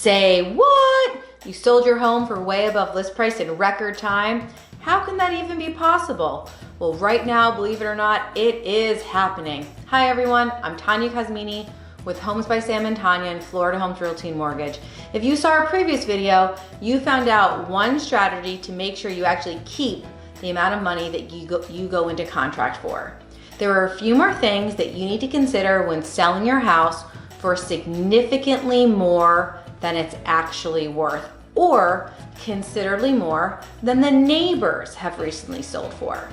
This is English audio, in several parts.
say, what? You sold your home for way above list price in record time? How can that even be possible? Well, right now, believe it or not, it is happening. Hi everyone, I'm Tanya Cosmini with Homes by Sam and Tanya and Florida Homes Realty and Mortgage. If you saw our previous video, you found out one strategy to make sure you actually keep the amount of money that you go into contract for. There are a few more things that you need to consider when selling your house for significantly more than it's actually worth, or considerably more than the neighbors have recently sold for.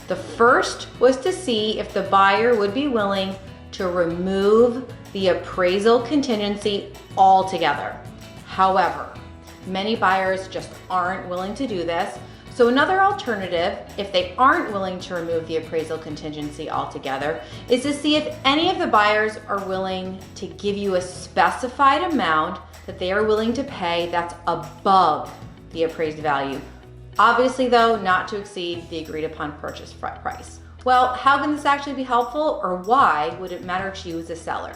The first was to see if the buyer would be willing to remove the appraisal contingency altogether. However, many buyers just aren't willing to do this. So another alternative, if they aren't willing to remove the appraisal contingency altogether, is to see if any of the buyers are willing to give you a specified amount that they are willing to pay that's above the appraised value. Obviously though, not to exceed the agreed upon purchase price. Well, how can this actually be helpful, or why would it matter to you as a seller?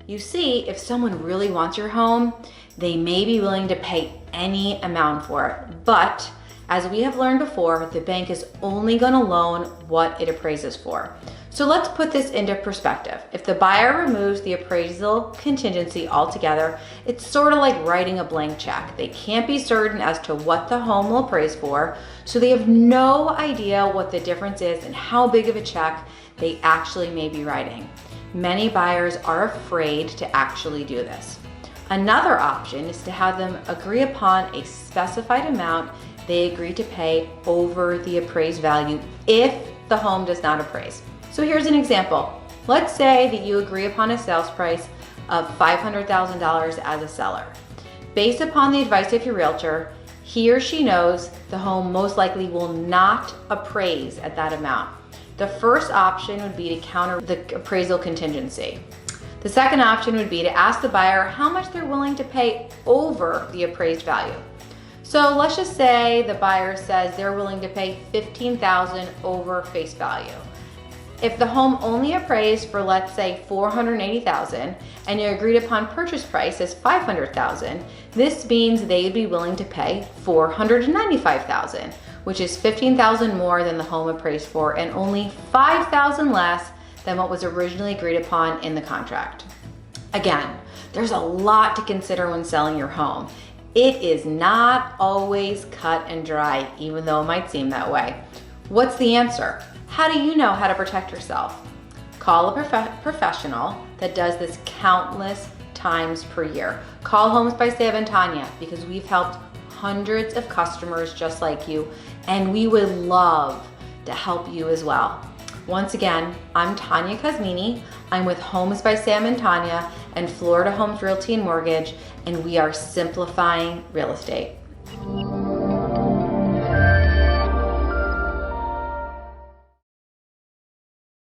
You see, if someone really wants your home, they may be willing to pay any amount for it. But as we have learned before, the bank is only going to loan what it appraises for. So let's put this into perspective. If the buyer removes the appraisal contingency altogether, it's sort of like writing a blank check. They can't be certain as to what the home will appraise for, so they have no idea what the difference is and how big of a check they actually may be writing. Many buyers are afraid to actually do this. Another option is to have them agree upon a specified amount they agree to pay over the appraised value if the home does not appraise. So here's an example. Let's say that you agree upon a sales price of $500,000 as a seller. Based upon the advice of your realtor, he or she knows the home most likely will not appraise at that amount. The first option would be to counter the appraisal contingency. The second option would be to ask the buyer how much they're willing to pay over the appraised value. So let's just say the buyer says they're willing to pay $15,000 over face value. If the home only appraised for, let's say, $480,000 and your agreed upon purchase price is $500,000, this means they'd be willing to pay $495,000, which is $15,000 more than the home appraised for and only $5,000 less than what was originally agreed upon in the contract. Again, there's a lot to consider when selling your home. It is not always cut and dry, even though it might seem that way. What's the answer? How do you know how to protect yourself? Call a professional that does this countless times per year. Call Homes by Sam and Tanya, because we've helped hundreds of customers just like you, and we would love to help you as well. Once again, I'm Tanya Cosmini. I'm with Homes by Sam and Tanya and Florida Homes Realty and Mortgage, and we are simplifying real estate.